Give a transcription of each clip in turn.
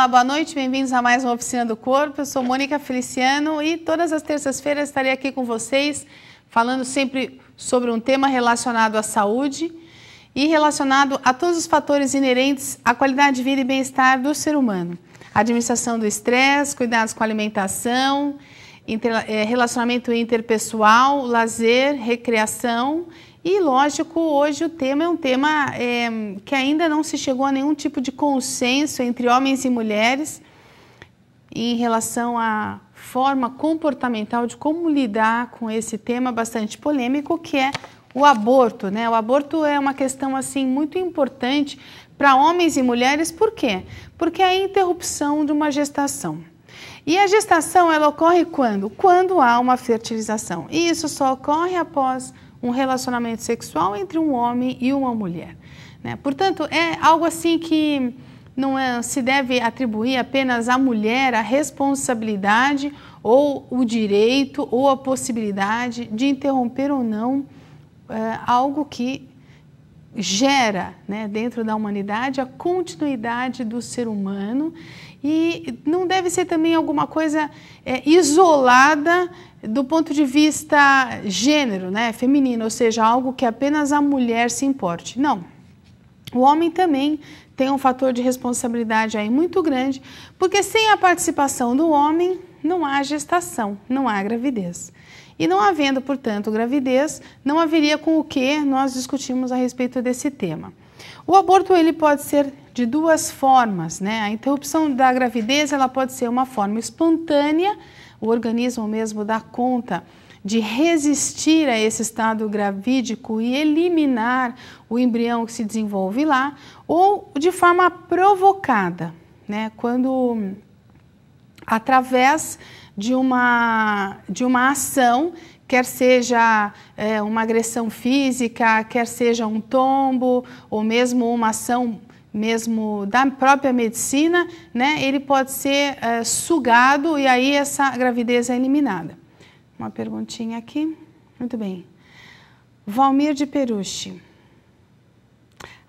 Olá, boa noite, bem-vindos a mais uma Oficina do Corpo. Eu sou Mônica Feliciano e todas as terças-feiras estarei aqui com vocês, falando sempre sobre um tema relacionado à saúde e relacionado a todos os fatores inerentes à qualidade de vida e bem-estar do ser humano. Administração do estresse, cuidados com a alimentação, relacionamento interpessoal, lazer, recreação. E, lógico, hoje o tema é um tema que ainda não se chegou a nenhum tipo de consenso entre homens e mulheres em relação à forma comportamental de como lidar com esse tema bastante polêmico, que é o aborto, né? O aborto é uma questão, assim, muito importante para homens e mulheres. Por quê? Porque é a interrupção de uma gestação. E a gestação, ela ocorre quando? Quando há uma fertilização. E isso só ocorre após um relacionamento sexual entre um homem e uma mulher, né? Portanto, é algo assim que não se deve atribuir apenas à mulher a responsabilidade ou o direito ou a possibilidade de interromper ou não algo que gera, né, dentro da humanidade a continuidade do ser humano, e não deve ser também alguma coisa isolada do ponto de vista gênero, né, feminino, ou seja, algo que apenas a mulher se importe. Não, o homem também tem um fator de responsabilidade aí muito grande, porque sem a participação do homem não há gestação, não há gravidez. E não havendo, portanto, gravidez, não haveria com o que nós discutimos a respeito desse tema. O aborto, ele pode ser de duas formas, né? A interrupção da gravidez, ela pode ser uma forma espontânea, o organismo mesmo dá conta de resistir a esse estado gravídico e eliminar o embrião que se desenvolve lá, ou de forma provocada, né? Quando através de uma ação, quer seja uma agressão física, quer seja um tombo, ou mesmo uma ação mesmo da própria medicina, né, ele pode ser sugado e aí essa gravidez é eliminada. Uma perguntinha aqui. Muito bem. Valmir de Peruche.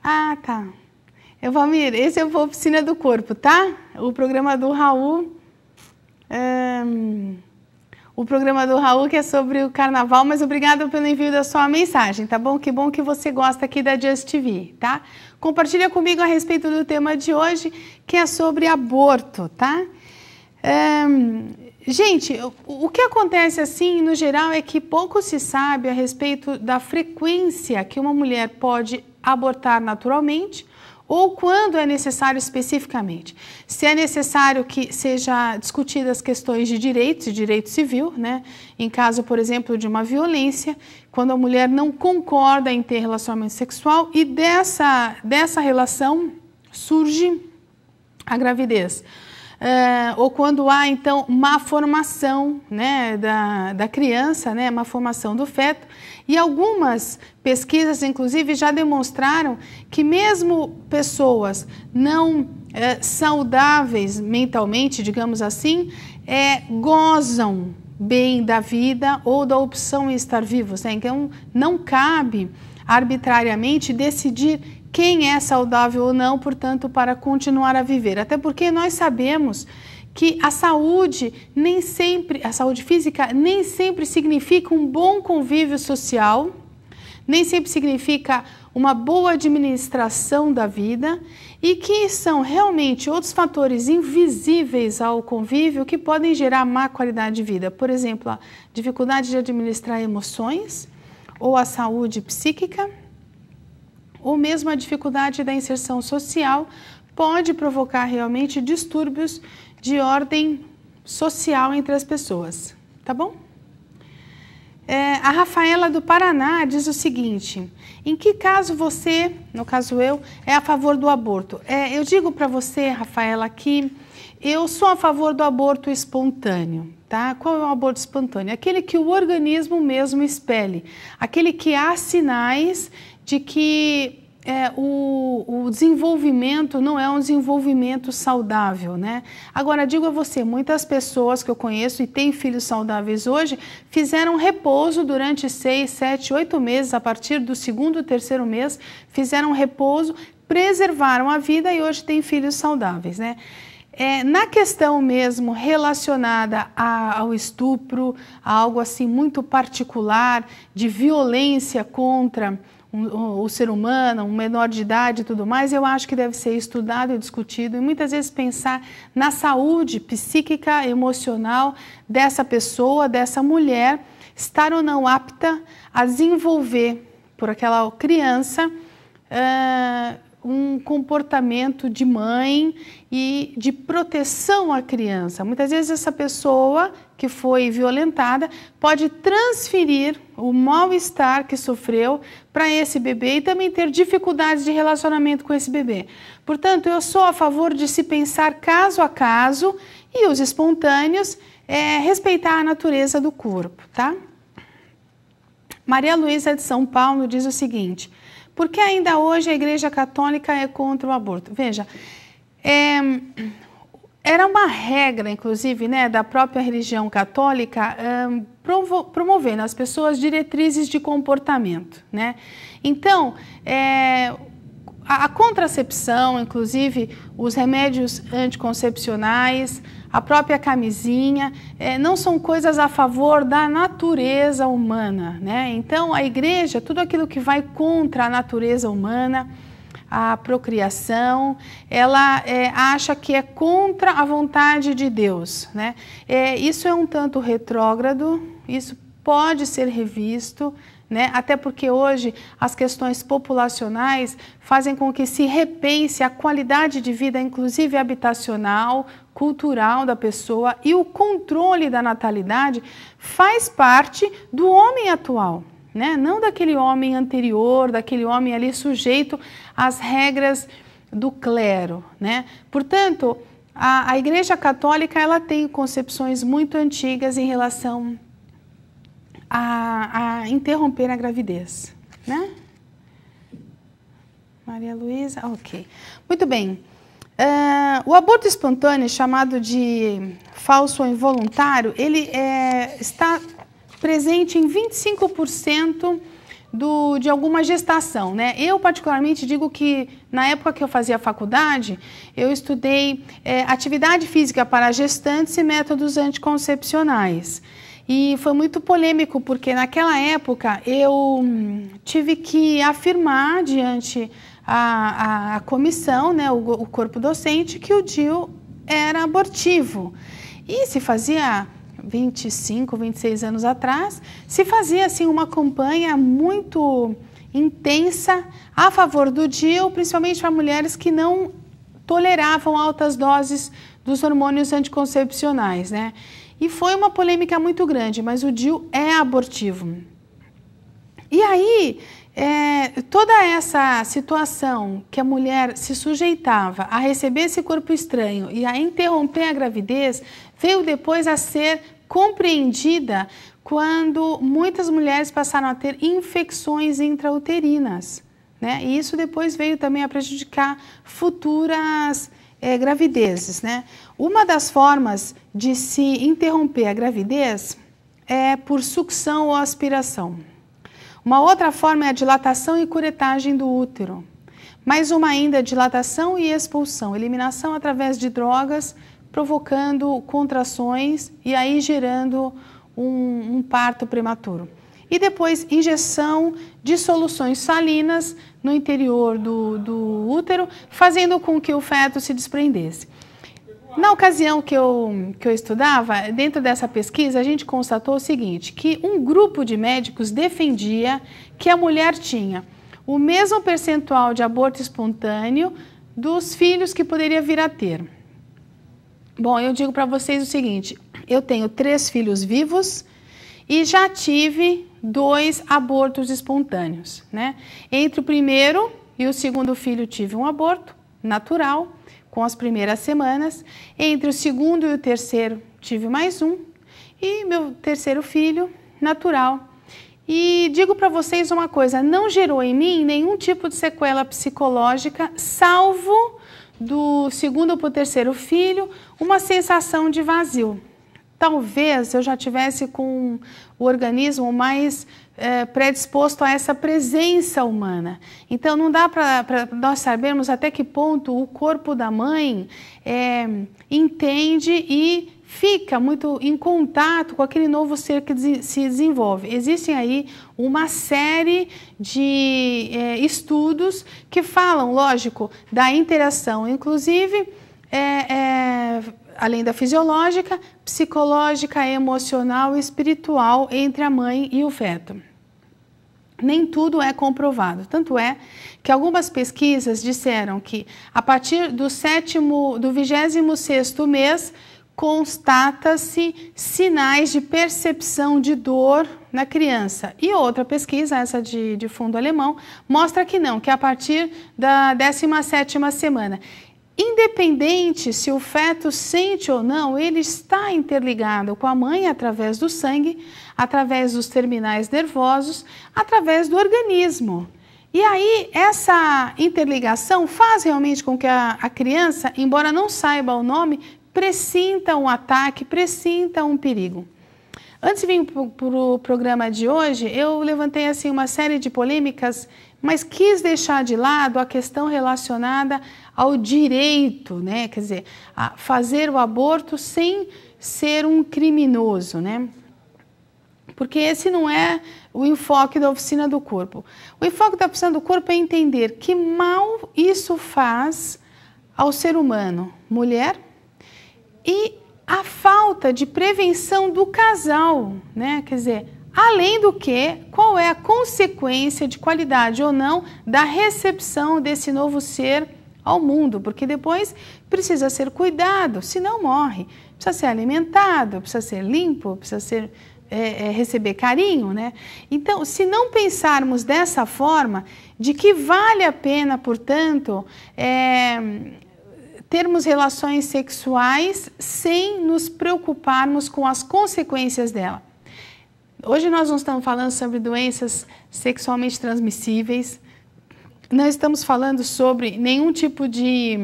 Ah, tá. Valmir, esse é o Oficina do Corpo, tá? O programa do Raul... o programa do Raul, que é sobre o carnaval, mas obrigada pelo envio da sua mensagem, tá bom? Que bom que você gosta aqui da Just TV, tá? Compartilha comigo a respeito do tema de hoje, que é sobre aborto, tá? Gente, o que acontece assim, no geral, é que pouco se sabe a respeito da frequência que uma mulher pode abortar naturalmente, ou quando é necessário especificamente. Se é necessário que seja discutidas as questões de direitos e direito civil, né? Em caso, por exemplo, de uma violência, quando a mulher não concorda em ter relacionamento sexual e dessa relação surge a gravidez. Ou quando há, então, má formação, né, da criança, né, má formação do feto. E algumas pesquisas, inclusive, já demonstraram que mesmo pessoas não saudáveis mentalmente, digamos assim, gozam bem da vida ou da opção em estar vivos, né? Então, não cabe arbitrariamente decidir quem é saudável ou não, portanto, para continuar a viver. Até porque nós sabemos que a saúde a saúde física nem sempre significa um bom convívio social, nem sempre significa uma boa administração da vida, e que são realmente outros fatores invisíveis ao convívio que podem gerar má qualidade de vida. Por exemplo, a dificuldade de administrar emoções, ou a saúde psíquica, ou mesmo a dificuldade da inserção social pode provocar realmente distúrbios de ordem social entre as pessoas, tá bom? A Rafaela do Paraná diz o seguinte: em que caso você, no caso eu, é a favor do aborto? Eu digo para você, Rafaela, que eu sou a favor do aborto espontâneo, tá? Qual é o aborto espontâneo? Aquele que o organismo mesmo expele, aquele que há sinais de que o desenvolvimento não é um desenvolvimento saudável, né? Agora, digo a você, muitas pessoas que eu conheço e têm filhos saudáveis hoje, fizeram repouso durante 6, 7, 8 meses, a partir do segundo, terceiro mês, fizeram repouso, preservaram a vida e hoje têm filhos saudáveis, né? Na questão mesmo relacionada ao estupro, a algo assim muito particular, de violência contra o ser humano, um menor de idade e tudo mais, eu acho que deve ser estudado e discutido e muitas vezes pensar na saúde psíquica, emocional dessa pessoa, dessa mulher, estar ou não apta a desenvolver por aquela criança um comportamento de mãe e de proteção à criança. Muitas vezes essa pessoa que foi violentada pode transferir o mal-estar que sofreu para esse bebê e também ter dificuldades de relacionamento com esse bebê. Portanto, eu sou a favor de se pensar caso a caso e os espontâneos, respeitar a natureza do corpo, tá? Maria Luísa de São Paulo diz o seguinte: por que ainda hoje a Igreja Católica é contra o aborto? Veja, era uma regra, inclusive, né, da própria religião católica, promover nas pessoas diretrizes de comportamento, né? Então, a contracepção, inclusive os remédios anticoncepcionais, a própria camisinha, não são coisas a favor da natureza humana, né? Então, a igreja, tudo aquilo que vai contra a natureza humana, a procriação, ela acha que é contra a vontade de Deus, né? Isso é um tanto retrógrado, isso pode ser revisto, né? Até porque hoje as questões populacionais fazem com que se repense a qualidade de vida, inclusive habitacional, cultural da pessoa, e o controle da natalidade faz parte do homem atual, né? Não daquele homem anterior, daquele homem ali sujeito às regras do clero, né? Portanto, a Igreja Católica ela tem concepções muito antigas em relação a interromper a gravidez, né? Maria Luísa, ok. Muito bem. O aborto espontâneo, chamado de falso ou involuntário, ele está presente em 25% de alguma gestação, né? Eu, particularmente, digo que na época que eu fazia faculdade, eu estudei atividade física para gestantes e métodos anticoncepcionais. E foi muito polêmico, porque naquela época eu tive que afirmar diante a comissão, né, o corpo docente, que o DIU era abortivo. E se fazia 25, 26 anos atrás, se fazia assim uma campanha muito intensa a favor do DIU, principalmente para mulheres que não toleravam altas doses dos hormônios anticoncepcionais, né? E foi uma polêmica muito grande, mas o DIU é abortivo. E aí, toda essa situação que a mulher se sujeitava a receber esse corpo estranho e a interromper a gravidez, veio depois a ser compreendida quando muitas mulheres passaram a ter infecções intrauterinas, né? E isso depois veio também a prejudicar futuras gravidezes, né? Uma das formas de se interromper a gravidez é por sucção ou aspiração. Uma outra forma é a dilatação e curetagem do útero. Mais uma ainda é dilatação e expulsão, eliminação através de drogas, provocando contrações e aí gerando um parto prematuro. E depois, injeção de soluções salinas no interior do útero, fazendo com que o feto se desprendesse. Na ocasião que eu estudava, dentro dessa pesquisa, a gente constatou o seguinte, que um grupo de médicos defendia que a mulher tinha o mesmo percentual de aborto espontâneo dos filhos que poderia vir a ter. Bom, eu digo para vocês o seguinte, eu tenho 3 filhos vivos e já tive 2 abortos espontâneos, né? Entre o primeiro e o segundo filho tive um aborto natural, com as primeiras semanas. Entre o segundo e o terceiro tive mais um. E meu terceiro filho, natural. E digo para vocês uma coisa, não gerou em mim nenhum tipo de sequela psicológica, salvo do segundo para o terceiro filho, uma sensação de vazio. Talvez eu já tivesse com o organismo mais predisposto a essa presença humana. Então, não dá para nós sabermos até que ponto o corpo da mãe entende e fica muito em contato com aquele novo ser que se desenvolve. Existem aí uma série de estudos que falam, lógico, da interação, inclusive, além da fisiológica, psicológica, emocional e espiritual entre a mãe e o feto. Nem tudo é comprovado, tanto é que algumas pesquisas disseram que a partir do 26º mês constata-se sinais de percepção de dor na criança. E outra pesquisa, essa de fundo alemão, mostra que não, que a partir da 17ª semana. Independente se o feto sente ou não, ele está interligado com a mãe através do sangue, através dos terminais nervosos, através do organismo. E aí, essa interligação faz realmente com que a criança, embora não saiba o nome, pressinta um ataque, pressinta um perigo. Antes de vir para o programa de hoje, eu levantei assim uma série de polêmicas, mas quis deixar de lado a questão relacionada ao direito, né? Quer dizer, a fazer o aborto sem ser um criminoso, né? Porque esse não é o enfoque da oficina do corpo. O enfoque da oficina do corpo é entender que mal isso faz ao ser humano, mulher, e a falta de prevenção do casal, né? Quer dizer, além do que, qual é a consequência de qualidade ou não da recepção desse novo ser ao mundo, porque depois precisa ser cuidado, senão morre. Precisa ser alimentado, precisa ser limpo, precisa ser, receber carinho, né? Então, se não pensarmos dessa forma, de que vale a pena, portanto, termos relações sexuais sem nos preocuparmos com as consequências dela. Hoje nós não estamos falando sobre doenças sexualmente transmissíveis, não estamos falando sobre nenhum tipo de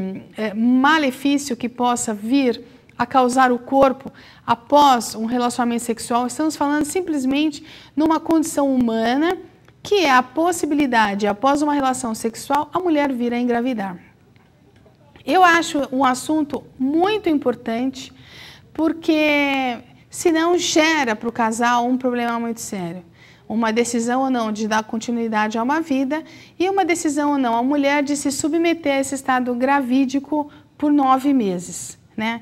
malefício que possa vir a causar o corpo após um relacionamento sexual. Estamos falando simplesmente numa condição humana que é a possibilidade, após uma relação sexual, a mulher vir a engravidar. Eu acho um assunto muito importante, porque senão gera para o casal um problema muito sério. Uma decisão ou não de dar continuidade a uma vida e uma decisão ou não a mulher de se submeter a esse estado gravídico por 9 meses, né?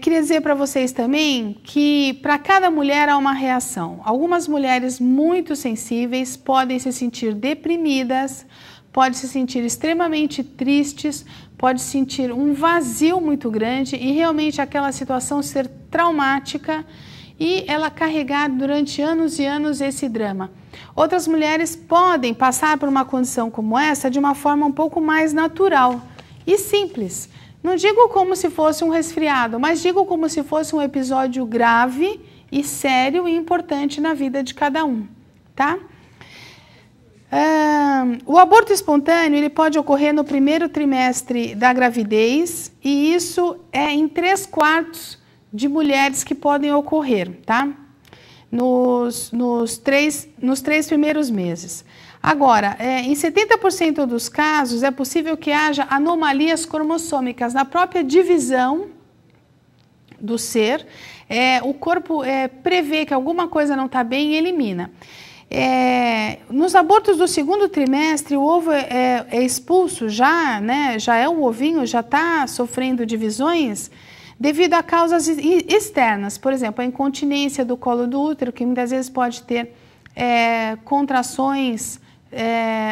Queria dizer para vocês também que para cada mulher há uma reação. Algumas mulheres muito sensíveis podem se sentir deprimidas, podem se sentir extremamente tristes, pode sentir um vazio muito grande e realmente aquela situação ser traumática e ela carregar durante anos e anos esse drama. Outras mulheres podem passar por uma condição como essa de uma forma um pouco mais natural e simples. Não digo como se fosse um resfriado, mas digo como se fosse um episódio grave e sério e importante na vida de cada um, tá? O aborto espontâneo ele pode ocorrer no primeiro trimestre da gravidez e isso é em 3/4 de mulheres que podem ocorrer, tá? Nos três primeiros meses. Agora, em 70% dos casos é possível que haja anomalias cromossômicas na própria divisão do ser. O corpo prevê que alguma coisa não está bem e elimina. Nos abortos do segundo trimestre, o ovo é expulso já, né? Já é um ovinho, já está sofrendo divisões devido a causas externas. Por exemplo, a incontinência do colo do útero, que muitas vezes pode ter contrações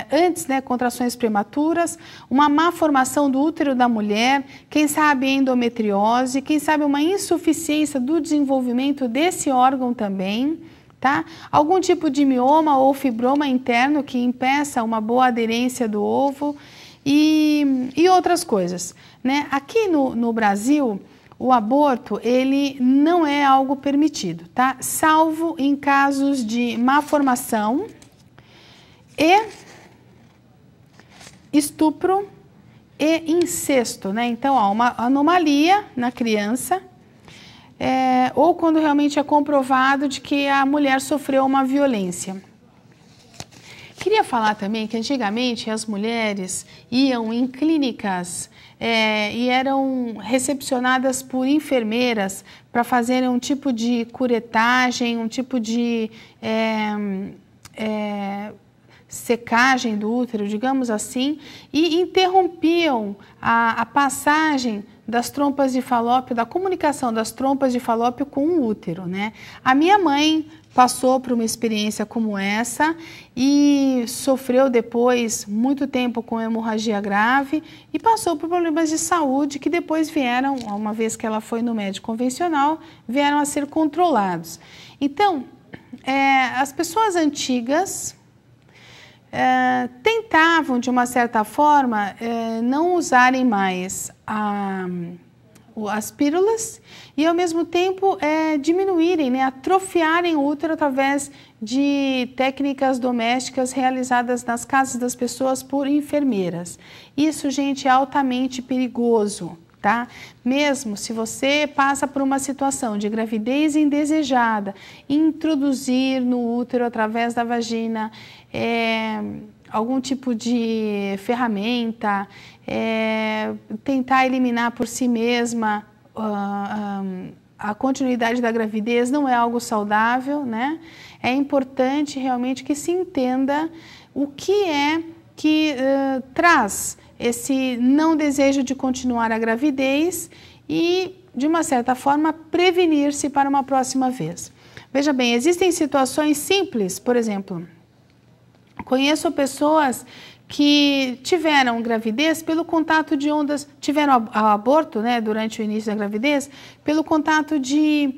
antes, né, contrações prematuras, uma má formação do útero da mulher, quem sabe endometriose, quem sabe uma insuficiência do desenvolvimento desse órgão também. Tá? Algum tipo de mioma ou fibroma interno que impeça uma boa aderência do ovo e outras coisas, né? Aqui no Brasil, o aborto ele não é algo permitido, tá? Salvo em casos de má formação e estupro e incesto, né? Então, há uma anomalia na criança, ou quando realmente é comprovado de que a mulher sofreu uma violência. Queria falar também que antigamente as mulheres iam em clínicas e eram recepcionadas por enfermeiras para fazerem um tipo de curetagem, um tipo de secagem do útero, digamos assim, e interrompiam a passagem das trompas de falópio, da comunicação das trompas de falópio com o útero, né? A minha mãe passou por uma experiência como essa e sofreu depois muito tempo com hemorragia grave e passou por problemas de saúde que depois vieram, uma vez que ela foi no médico convencional, vieram a ser controlados. Então, as pessoas antigas tentavam, de uma certa forma, não usarem mais as pílulas e, ao mesmo tempo, diminuírem, né, atrofiarem o útero através de técnicas domésticas realizadas nas casas das pessoas por enfermeiras. Isso, gente, é altamente perigoso, tá? Mesmo se você passa por uma situação de gravidez indesejada, introduzir no útero através da vagina algum tipo de ferramenta, tentar eliminar por si mesma a continuidade da gravidez não é algo saudável, né? É importante realmente que se entenda o que traz esse não desejo de continuar a gravidez e, de uma certa forma, prevenir-se para uma próxima vez. Veja bem, existem situações simples, por exemplo, conheço pessoas que tiveram gravidez pelo contato de ondas, tiveram aborto, né, durante o início da gravidez, pelo contato de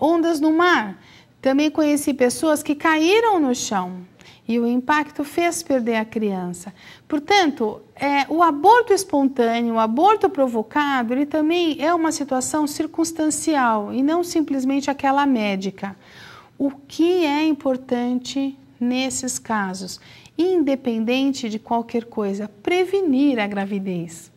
ondas no mar. Também conheci pessoas que caíram no chão e o impacto fez perder a criança. Portanto, o aborto espontâneo, o aborto provocado, ele também é uma situação circunstancial e não simplesmente aquela médica. O que é importante nesses casos? Independente de qualquer coisa, prevenir a gravidez,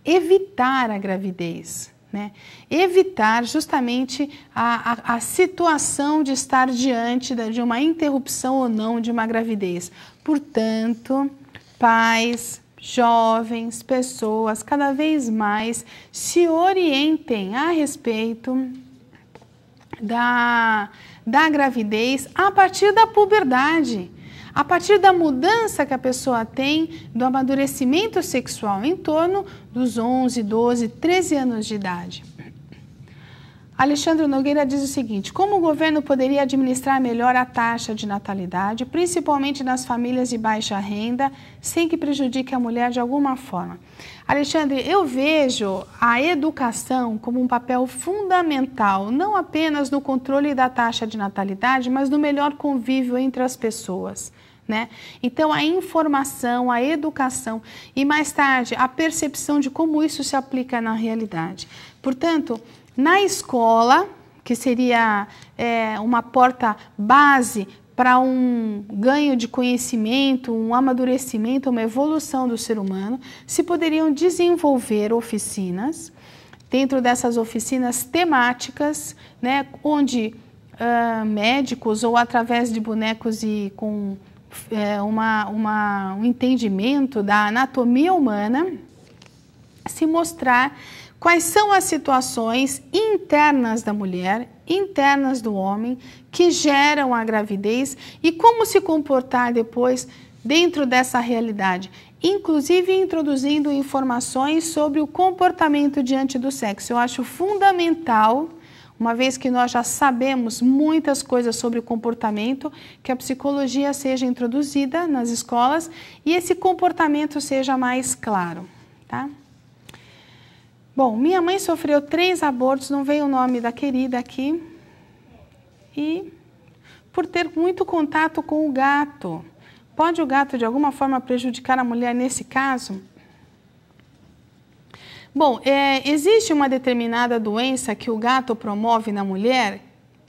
evitar a gravidez, né? Evitar justamente a situação de estar diante de uma interrupção ou não de uma gravidez. Portanto, pais, jovens, pessoas, cada vez mais se orientem a respeito da gravidez a partir da puberdade. A partir da mudança que a pessoa tem do amadurecimento sexual em torno dos 11, 12, 13 anos de idade. Alexandre Nogueira diz o seguinte: como o governo poderia administrar melhor a taxa de natalidade, principalmente nas famílias de baixa renda, sem que prejudique a mulher de alguma forma? Alexandre, eu vejo a educação como um papel fundamental, não apenas no controle da taxa de natalidade, mas no melhor convívio entre as pessoas, né? Então, a informação, a educação e, mais tarde, a percepção de como isso se aplica na realidade. Portanto, na escola, que seria uma porta base para um ganho de conhecimento, um amadurecimento, uma evolução do ser humano, se poderiam desenvolver oficinas, dentro dessas oficinas temáticas, né, onde médicos ou através de bonecos e com um entendimento da anatomia humana, se mostrar quais são as situações internas da mulher, internas do homem, que geram a gravidez e como se comportar depois dentro dessa realidade, inclusive introduzindo informações sobre o comportamento diante do sexo. Eu acho fundamental, uma vez que nós já sabemos muitas coisas sobre o comportamento, que a psicologia seja introduzida nas escolas e esse comportamento seja mais claro, tá? Bom, minha mãe sofreu 3 abortos, não veio o nome da querida aqui, e por ter muito contato com o gato. Pode o gato de alguma forma prejudicar a mulher nesse caso? Bom, existe uma determinada doença que o gato promove na mulher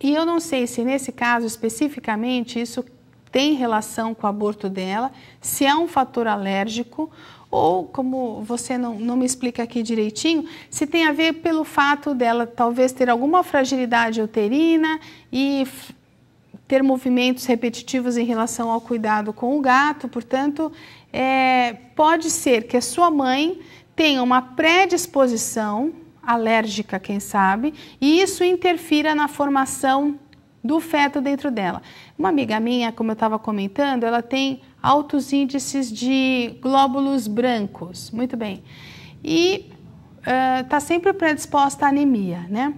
e eu não sei se nesse caso especificamente isso tem relação com o aborto dela, se é um fator alérgico ou, como você não me explica aqui direitinho, se tem a ver pelo fato dela talvez ter alguma fragilidade uterina e ter movimentos repetitivos em relação ao cuidado com o gato, portanto, pode ser que a sua mãe tenha uma predisposição alérgica, quem sabe, e isso interfira na formação do feto dentro dela. Uma amiga minha, como eu estava comentando, ela tem altos índices de glóbulos brancos, muito bem, e está sempre predisposta à anemia, né?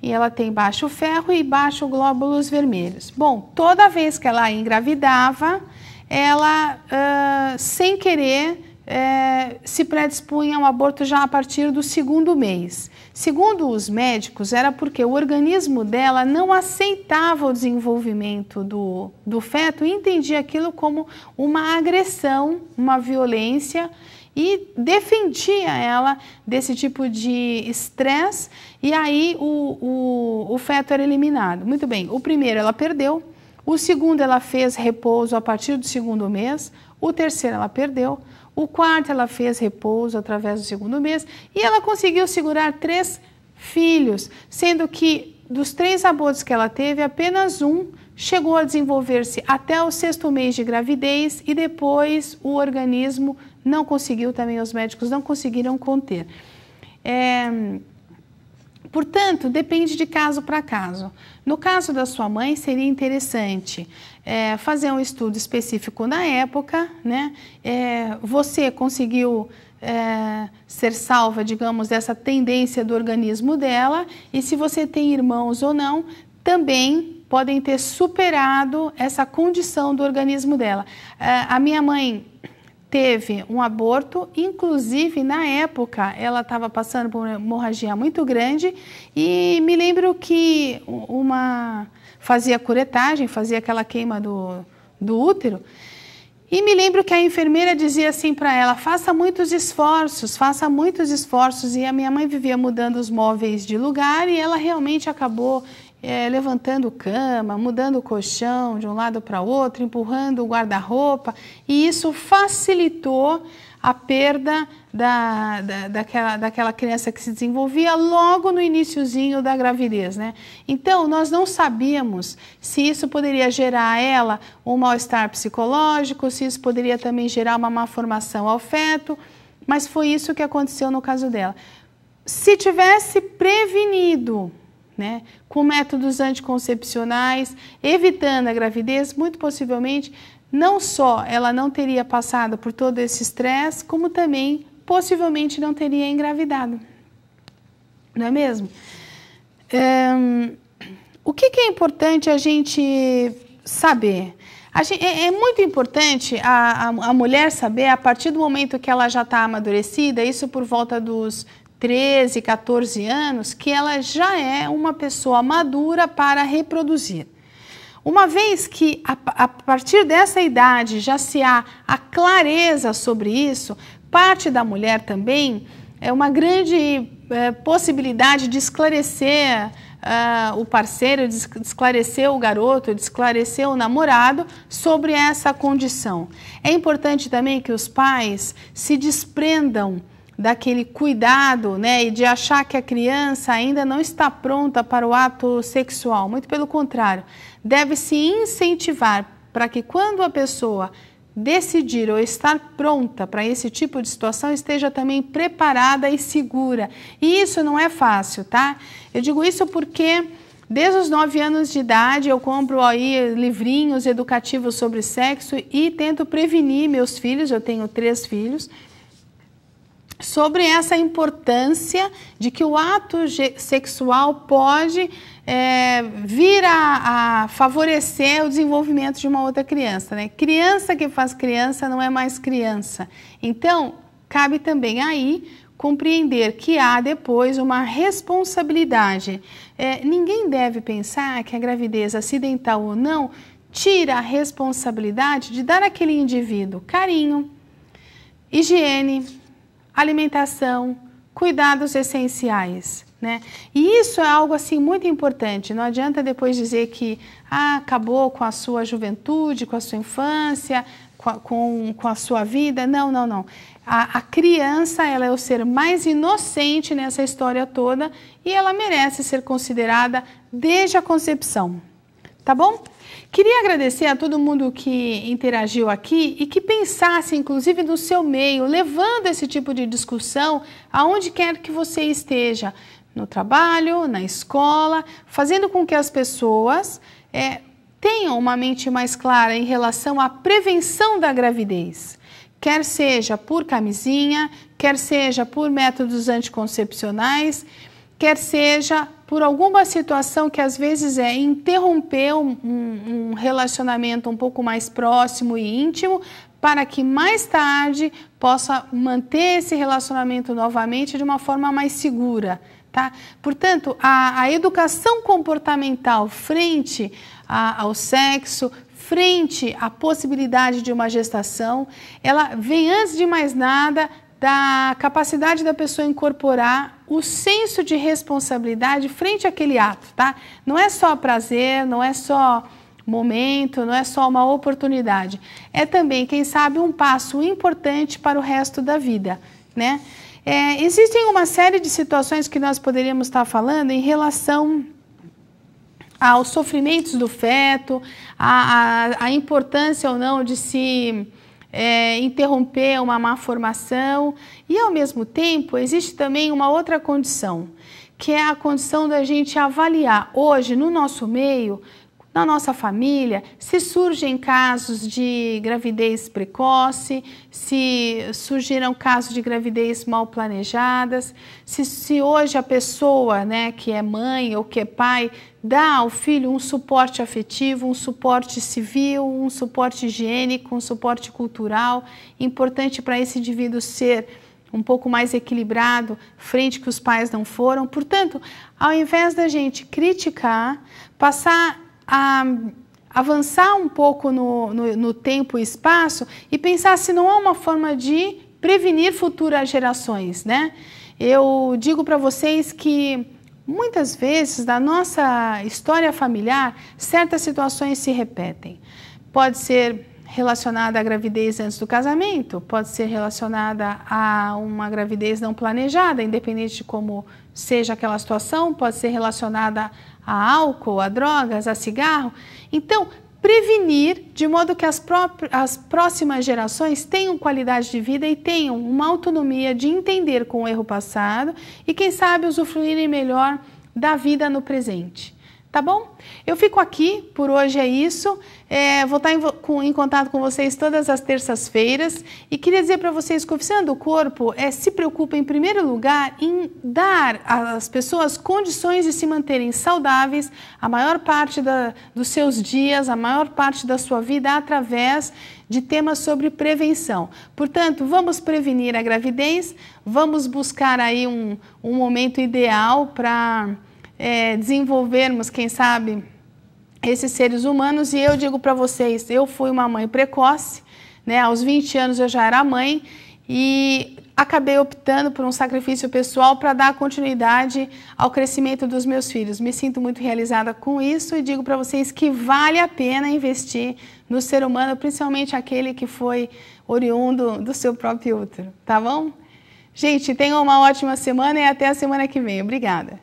E ela tem baixo ferro e baixo glóbulos vermelhos. Bom, toda vez que ela engravidava, ela, sem querer, se predispunha ao aborto já a partir do 2º mês. Segundo os médicos, era porque o organismo dela não aceitava o desenvolvimento do feto e entendia aquilo como uma agressão, uma violência, e defendia ela desse tipo de estresse, e aí o feto era eliminado. Muito bem, o primeiro ela perdeu, o segundo ela fez repouso a partir do 2º mês, o terceiro ela perdeu, o quarto ela fez repouso através do 2º mês, e ela conseguiu segurar 3 filhos, sendo que dos 3 abortos que ela teve, apenas um chegou a desenvolver-se até o 6º mês de gravidez, e depois o organismo não conseguiu, também os médicos não conseguiram conter. Portanto, depende de caso para caso. No caso da sua mãe, seria interessante fazer um estudo específico na época, né? Você conseguiu ser salva, digamos, dessa tendência do organismo dela, e se você tem irmãos ou não, também podem ter superado essa condição do organismo dela. A minha mãe teve um aborto, inclusive na época ela estava passando por uma hemorragia muito grande, e me lembro que fazia curetagem, fazia aquela queima do útero, e me lembro que a enfermeira dizia assim para ela: faça muitos esforços, e a minha mãe vivia mudando os móveis de lugar, e ela realmente acabou levantando cama, mudando o colchão de um lado para outro, empurrando o guarda-roupa, e isso facilitou a perda daquela criança que se desenvolvia logo no iniciozinho da gravidez, né? Então, nós não sabíamos se isso poderia gerar a ela um mal-estar psicológico, se isso poderia também gerar uma má formação ao feto, mas foi isso que aconteceu no caso dela. Se tivesse prevenido, né, com métodos anticoncepcionais, evitando a gravidez, muito possivelmente, não só ela não teria passado por todo esse estresse, como também, possivelmente, não teria engravidado. Não é mesmo? O que é importante a gente saber? É muito importante a mulher saber, a partir do momento que ela já está amadurecida, isso por volta dos 13, 14 anos, que ela já é uma pessoa madura para reproduzir. Uma vez que a partir dessa idade já se há a clareza sobre isso, parte da mulher também é uma grande possibilidade de esclarecer o parceiro, de esclarecer o garoto, de esclarecer o namorado sobre essa condição. É importante também que os pais se desprendam daquele cuidado, né, e de achar que a criança ainda não está pronta para o ato sexual. Muito pelo contrário, deve-se incentivar para que quando a pessoa decidir ou estar pronta para esse tipo de situação, esteja também preparada e segura. E isso não é fácil, tá? Eu digo isso porque desde os 9 anos de idade eu compro aí livrinhos educativos sobre sexo e tento prevenir meus filhos, eu tenho 3 filhos, sobre essa importância de que o ato sexual pode vir a favorecer o desenvolvimento de uma outra criança, né? Criança que faz criança não é mais criança. Então, cabe também aí compreender que há depois uma responsabilidade. Ninguém deve pensar que a gravidez, acidental ou não, tira a responsabilidade de dar àquele indivíduo carinho, higiene, alimentação, cuidados essenciais, né? E isso é algo assim muito importante. Não adianta depois dizer que acabou com a sua juventude, com a sua infância, com a sua vida. Não, não, não. A criança, ela é o ser mais inocente nessa história toda e ela merece ser considerada desde a concepção. tá bom? Queria agradecer a todo mundo que interagiu aqui e que pensasse, inclusive, no seu meio, levando esse tipo de discussão aonde quer que você esteja, no trabalho, na escola, fazendo com que as pessoas tenham uma mente mais clara em relação à prevenção da gravidez. Quer seja por camisinha, quer seja por métodos anticoncepcionais, quer seja por alguma situação que às vezes interromper um relacionamento um pouco mais próximo e íntimo, para que mais tarde possa manter esse relacionamento novamente de uma forma mais segura, tá? Portanto, a educação comportamental frente ao sexo, frente à possibilidade de uma gestação, ela vem antes de mais nada da capacidade da pessoa incorporar o senso de responsabilidade frente àquele ato, tá? Não é só prazer, não é só momento, não é só uma oportunidade. É também, quem sabe, um passo importante para o resto da vida, né? Existem uma série de situações que nós poderíamos estar falando em relação aos sofrimentos do feto, a importância ou não de se interromper uma má formação, e ao mesmo tempo existe também uma outra condição, que é a condição da gente avaliar hoje no nosso meio, na nossa família, se surgem casos de gravidez precoce, se surgiram casos de gravidez mal planejadas, se hoje a pessoa, né, que é mãe ou que é pai, dá ao filho um suporte afetivo, um suporte civil, um suporte higiênico, um suporte cultural, importante para esse indivíduo ser um pouco mais equilibrado, frente que os pais não foram. Portanto, ao invés da gente criticar, passar a avançar um pouco no tempo e espaço e pensar se não há uma forma de prevenir futuras gerações, né? Eu digo para vocês que muitas vezes na nossa história familiar certas situações se repetem. Pode ser relacionada à gravidez antes do casamento, pode ser relacionada a uma gravidez não planejada, independente de como seja aquela situação, pode ser relacionada a álcool, a drogas, a cigarro. Então, prevenir de modo que as próximas gerações tenham qualidade de vida e tenham uma autonomia de entender com o erro passado e, quem sabe, usufruírem melhor da vida no presente. Tá bom? Eu fico aqui, por hoje é isso. Vou estar em contato com vocês todas as terças-feiras e queria dizer para vocês que a Oficina do Corpo se preocupa em primeiro lugar em dar às pessoas condições de se manterem saudáveis a maior parte dos seus dias, a maior parte da sua vida através de temas sobre prevenção. Portanto, vamos prevenir a gravidez, vamos buscar aí um momento ideal para desenvolvermos, quem sabe, esses seres humanos. E eu digo para vocês, eu fui uma mãe precoce, né? Aos 20 anos eu já era mãe e acabei optando por um sacrifício pessoal para dar continuidade ao crescimento dos meus filhos. Me sinto muito realizada com isso e digo para vocês que vale a pena investir no ser humano, principalmente aquele que foi oriundo do seu próprio útero, tá bom? Gente, tenham uma ótima semana e até a semana que vem. Obrigada.